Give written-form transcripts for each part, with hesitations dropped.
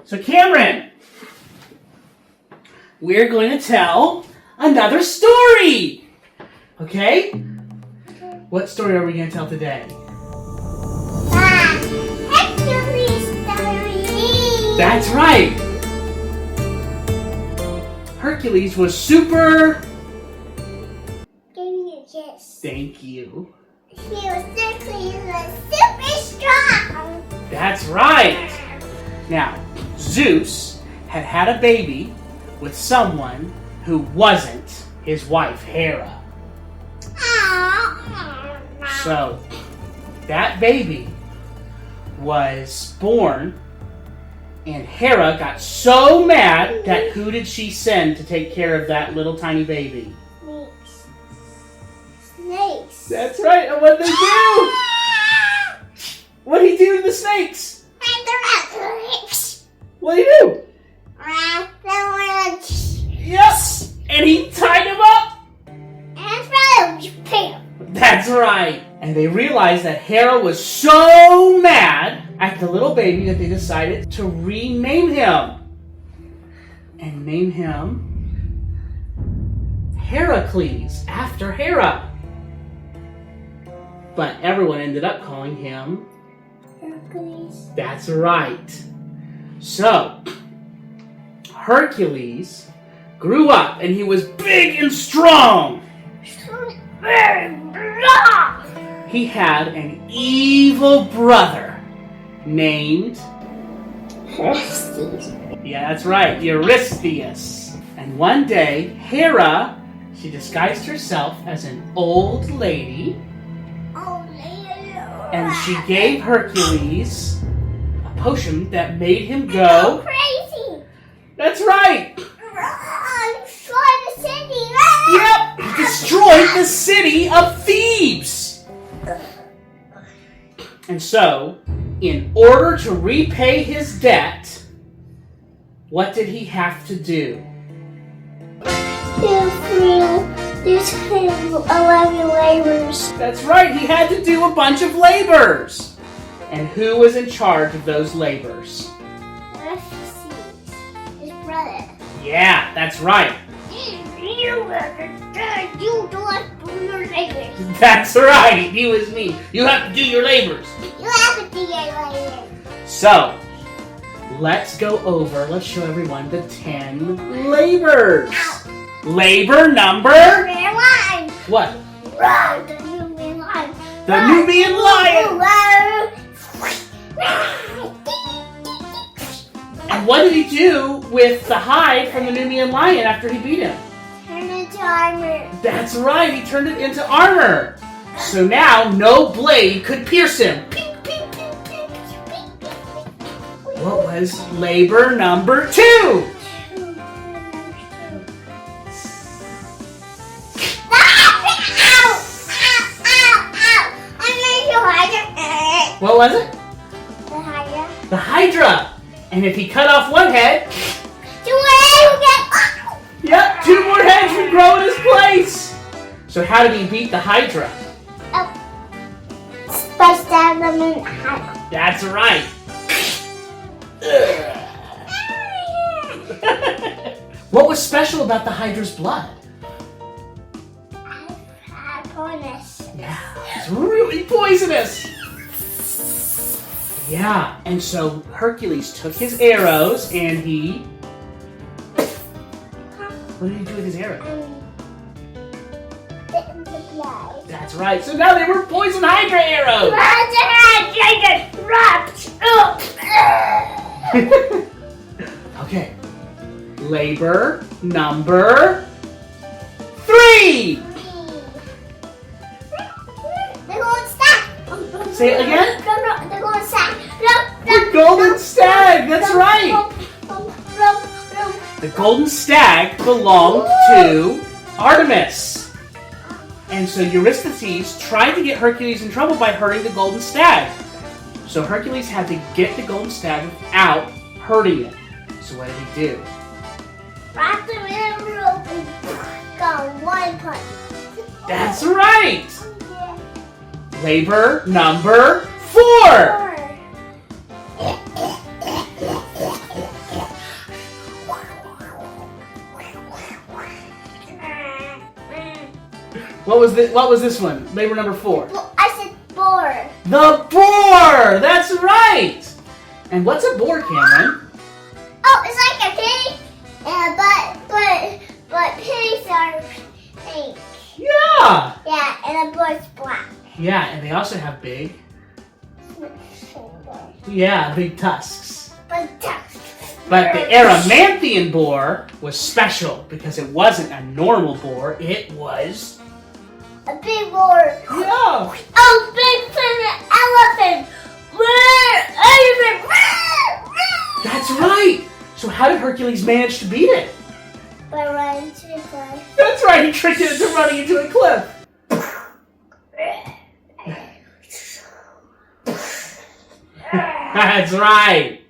So Cameron, we're going to tell another story. Okay? What story are we going to tell today? Hercules Story. That's right. Hercules was super... Give me a kiss. Thank you. Hercules was super strong. That's right. Now, Zeus had a baby with someone who wasn't his wife, Hera. So, that baby was born, and Hera got so mad that who did she send to take care of that little tiny baby? Snakes. That's right, and what did they do? What did he do to the snakes? What did he do? Yes! And he tied him up! That's right! And they realized that Hera was so mad at the little baby that they decided to rename him. And name him Heracles, after Hera. But everyone ended up calling him Hercules. That's right. So, Hercules grew up and he was big and strong. He had an evil brother named... Hercules. Yeah, that's right, Eurystheus. And one day, Hera, she disguised herself as an old lady, and she gave Hercules a potion that made him go crazy. That's right. Destroy the city. Yep, he destroyed the city of Thebes. And so, in order to repay his debt, what did he have to do? There's 11 laborers. That's right, he had to do a bunch of labors. And who was in charge of those labors? His brother. Yeah, that's right. You do your labors. That's right, he was me. You have to do your labors. You have to do your labors. So, let's show everyone the 10 labors. Labor number... Lion. What? Run, the Nubian lion. The Nubian lion. And what did he do with the hide from the Nubian lion after he beat him? Turn into armor. That's right, he turned it into armor. So now no blade could pierce him. What was labor number 2? What was it? The Hydra. The Hydra. And if he cut off one head, 2 more heads will get. yep, 2 more heads would grow in his place. So how did he beat the Hydra? By stabbing them in the Hydra. That's right. What was special about the Hydra's blood? Poisonous. Yeah, it's really poisonous. Yeah, and so Hercules took his arrows and he... What did he do with his arrows? Spit in the blood. That's right, so now they were poison Hydra arrows! Okay, labor number 3! They're going stack. Say it again? No, they're going stack. The golden stag, that's right! The golden stag belonged to Artemis. And so Eurystheus tried to get Hercules in trouble by hurting the golden stag. So Hercules had to get the golden stag without hurting it. So what did he do? Wrap them in a rope and go one punch. That's right! Labor number 4! What was this one? Labor number 4. I said boar. The boar! That's right! And what's a boar, Cameron? Oh, it's like a pig, but pigs are pink. Yeah! Yeah, and a boar's black. Yeah, and they also have big tusks. But the Erymanthean boar was special because it wasn't a normal boar, it was a big boar. Yeah. Oh, big planet elephant. That's right. So how did Hercules manage to beat it? By running into a cliff. That's right, he tricked it into running into a cliff. That's right.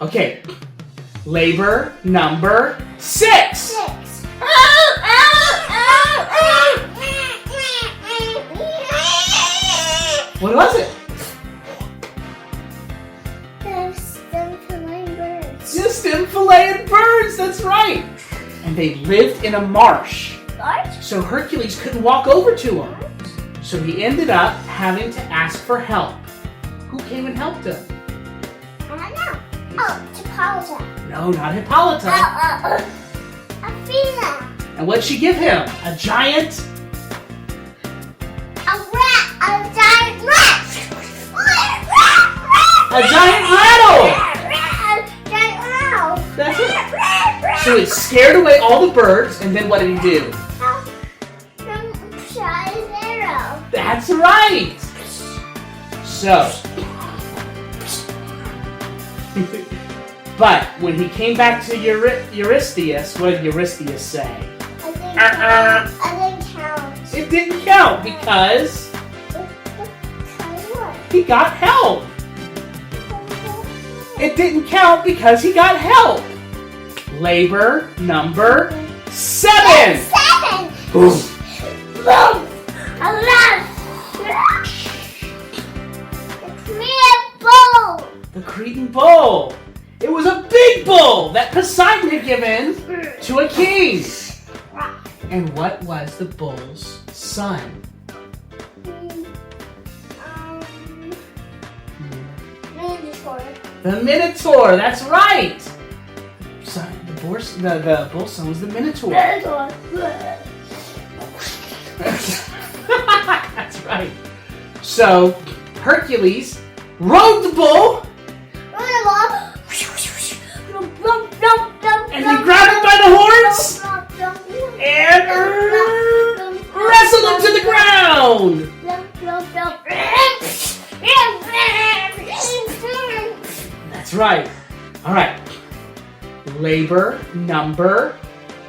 Okay, labor number 6. What was it? Just stem filleted birds, that's right. And they lived in a marsh. So Hercules couldn't walk over to them. So he ended up having to ask for help. Who came and helped him? I don't know. Oh, Hippolyta. No, not Hippolyta. Athena. And what'd she give him? A giant? A giant rat. A giant rattle! Giant rattle. That's it. So it scared away all the birds, and then what did he do? Shot his arrow. That's right! So, but when he came back to Eurystheus, what did Eurystheus say? I didn't count. It didn't count because he got help. It didn't count because he got help. Labor number 7. 7. Boom. Boom. The Cretan bull. It was a big bull that Poseidon had given to a king. And what was the bull's son? Minotaur. The Minotaur. That's right. The bull's son was the Minotaur. That's right. So Hercules rode the bull. And he grabbed him by the horns and wrestled him to the ground. That's right. All right. Labor number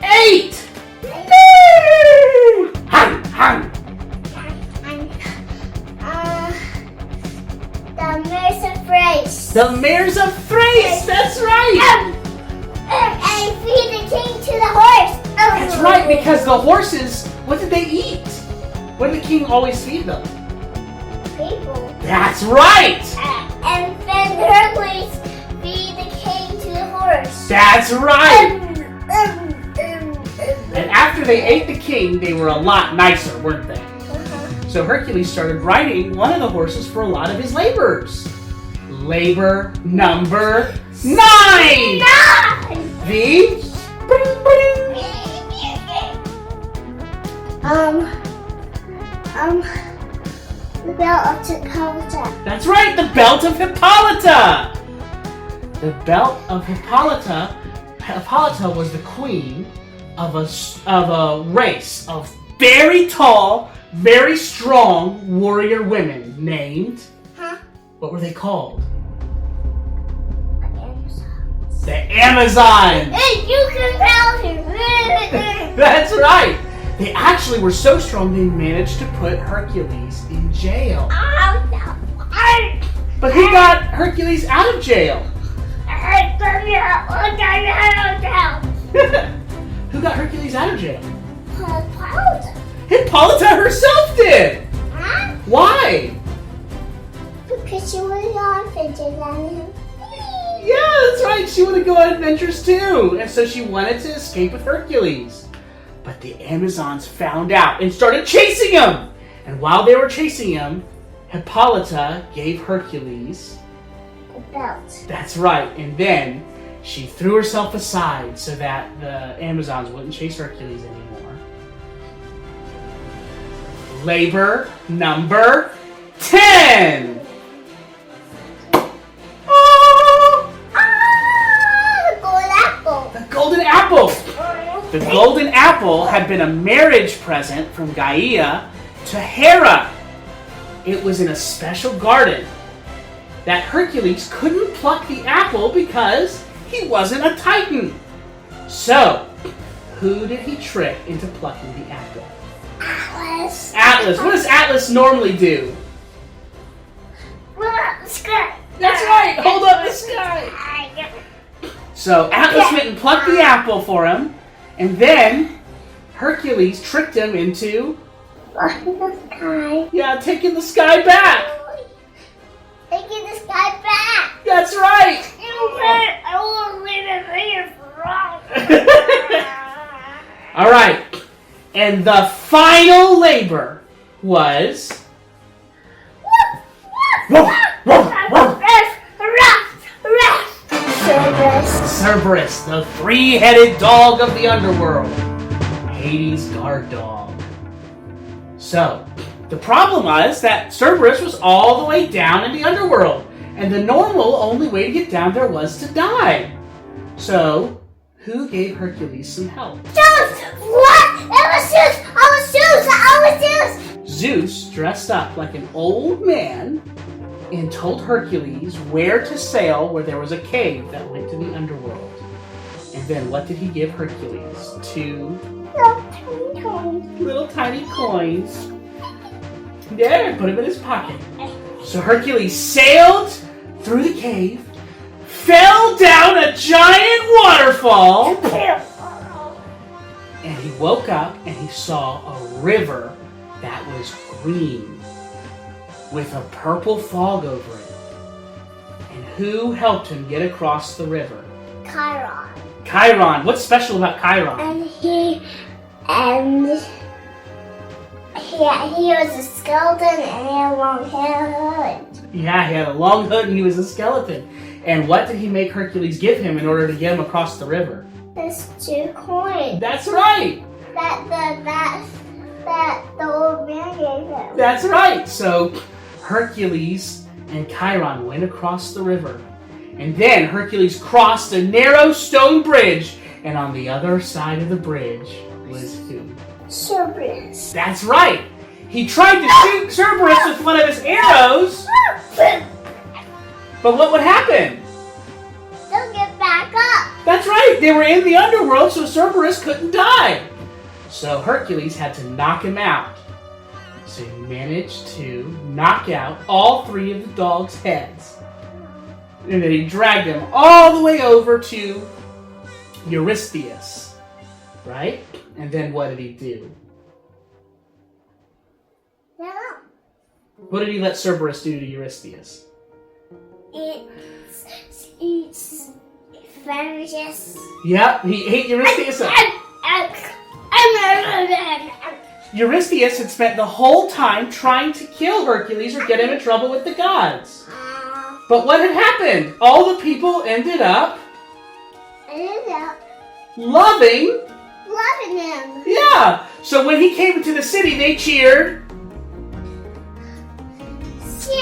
8. Hang, hang. The mares of Thrace. The mares of Thrace. That's right. And feed the king to the horse. That's right, because the horses, what did they eat? What did the king always feed them? People. That's right. And then Hercules feed the king to the horse. That's right. And after they ate the king, they were a lot nicer, weren't they? So Hercules started riding one of the horses for a lot of his labors. Labor number 9. The the belt of Hippolyta. That's right, the belt of Hippolyta. The belt of Hippolyta. Hippolyta was the queen of a race of very tall, very strong warrior women named. What were they called? The Amazons. Hey, you can tell him. That's right. They actually were so strong they managed to put Hercules in jail. But who got Hercules out of jail? Who got Hercules out of jail? Hippolyta. Hippolyta herself did. Why? Because she was on fidget on him. Yeah, that's right. She wanted to go on adventures too. And so she wanted to escape with Hercules. But the Amazons found out and started chasing him. And while they were chasing him, Hippolyta gave Hercules A belt. That's right. And then she threw herself aside so that the Amazons wouldn't chase Hercules anymore. Labor number 10. Oh, The golden apple. the golden apple. The golden apple had been a marriage present from Gaia to Hera. It was in a special garden that Hercules couldn't pluck the apple because he wasn't a Titan. So, who did he trick into plucking the apple? Atlas. Atlas. What does Atlas normally do? Hold up the sky. That's right. Hold up the sky. So Atlas went and plucked the apple for him, and then Hercules tricked him into taking the sky back. Taking the sky back. That's right. I won't leave it here forever. All right. And the final labor was Cerberus, the three-headed dog of the underworld. Hades' guard dog. So, the problem was that Cerberus was all the way down in the underworld, and the normal only way to get down there was to die. So, who gave Hercules some help? Zeus! What? It was Zeus! I was Zeus! Zeus dressed up like an old man and told Hercules where to sail where there was a cave that went to the underworld. And then what did he give Hercules? 2 little tiny coins. There, put him in his pocket. So Hercules sailed through the cave, fell down a giant waterfall, and he woke up and he saw a river that was green with a purple fog over it. And who helped him get across the river? Chiron. Chiron. What's special about Chiron? And he was a skeleton and he had a long hood. Yeah, he had a long hood and he was a skeleton. And what did he make Hercules give him in order to get him across the river? There's 2 coins. That's right. That the old man gave him. That's right. So Hercules and Chiron went across the river. And then Hercules crossed a narrow stone bridge. And on the other side of the bridge was who? Cerberus. That's right. He tried to shoot Cerberus with one of his arrows. But what would happen? They'll get back up. That's right. They were in the underworld, so Cerberus couldn't die. So Hercules had to knock him out. So he managed to knock out all 3 of the dog's heads. And then he dragged them all the way over to Eurystheus. Right? And then what did he do? No. What did he let Cerberus do to Eurystheus? It's vanishes. Yep, he ate Eurystheus up. Eurystheus had spent the whole time trying to kill Hercules or get him in trouble with the gods. But what had happened? All the people ended up loving him. Yeah. So when he came into the city, they cheered. 0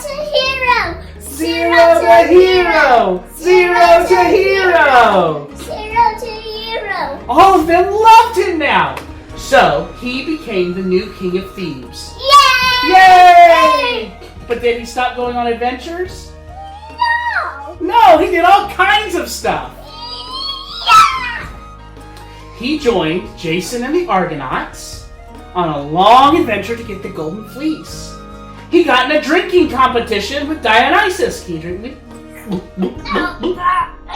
to hero. 0 to hero. 0 to hero. 0 to hero. All of them loved him now. So he became the new king of Thebes. Yay! Yay! But did he stop going on adventures? No. No, he did all kinds of stuff. Yeah. He joined Jason and the Argonauts on a long adventure to get the Golden Fleece. He got in a drinking competition with Dionysus. Can you drink me?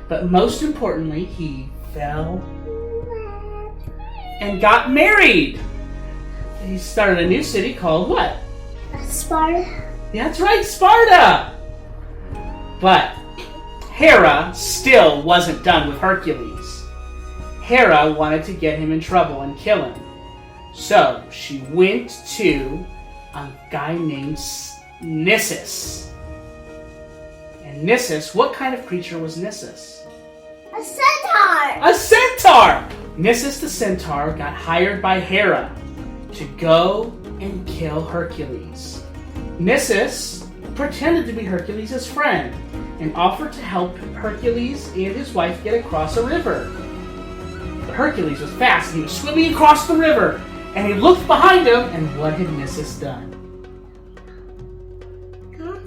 But most importantly, he fell and got married. He started a new city called what? Sparta. Yeah, that's right, Sparta. But Hera still wasn't done with Hercules. Hera wanted to get him in trouble and kill him. So she went to a guy named Nissus. And Nissus, what kind of creature was Nissus? A centaur! A centaur! Nissus the centaur got hired by Hera to go and kill Hercules. Nissus pretended to be Hercules' friend and offered to help Hercules and his wife get across a river. But Hercules was fast and he was swimming across the river, and he looked behind him, and what had Nissus done? Huh?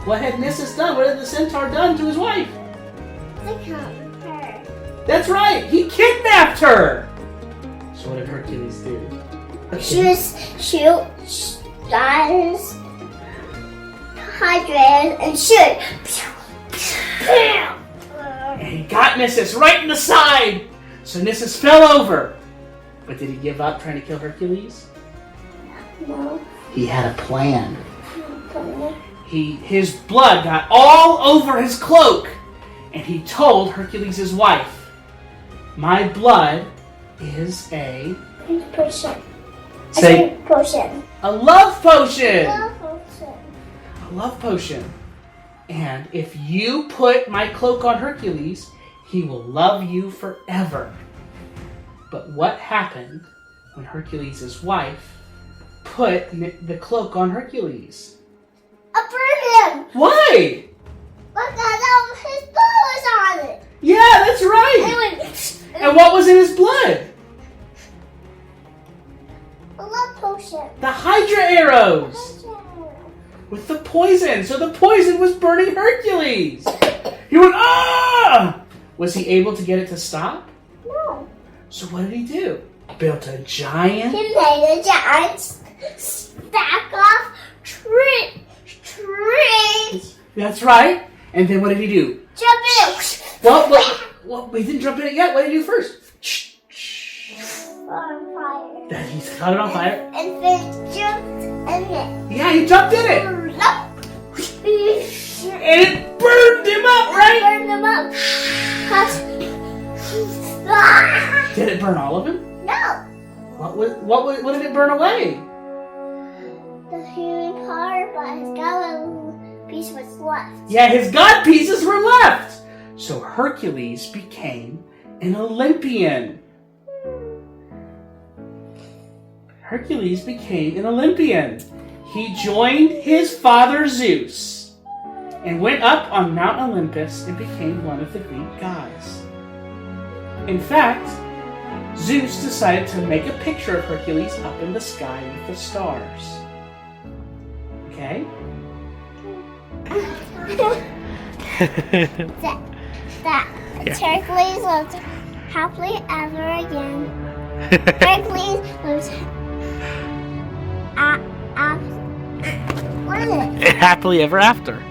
What had Nissus done? What had the centaur done to his wife? Her. That's right, he kidnapped her! So what did Hercules do? She got his hydrant and shoot. And he got Nissus right in the side! So Nissus fell over. But did he give up trying to kill Hercules? No. He had a plan. His blood got all over his cloak, and he told Hercules' wife, "My blood is a Potion. say Potion. a love potion. Potion. A love potion. And if you put my cloak on Hercules, he will love you forever." But what happened when Hercules' wife put the cloak on Hercules? I burned him. Why? Because his blood was on it. Yeah, that's right. And what was in his blood? A love potion. The Hydra arrows with the poison. So the poison was burning Hercules. He went, ah! Was he able to get it to stop? No. So what did he do? Built a giant... He made a giant stack of trees. That's right. And then what did he do? Jump in. Well, we didn't jump in it yet. What did he do first? On fire. Then he caught it on fire. And then jumped in it. Yeah, he jumped in it. And it burned him up, right? Burned him up. Did it burn all of him? No. What did it burn away? The human part, but his skeleton piece was left. Yeah, his god pieces were left. So Hercules became an Olympian. Hercules became an Olympian. He joined his father Zeus and went up on Mount Olympus and became one of the Greek gods. In fact, Zeus decided to make a picture of Hercules up in the sky with the stars. Okay? that Hercules lived happily ever again. Hercules lives what is it? Happily ever after.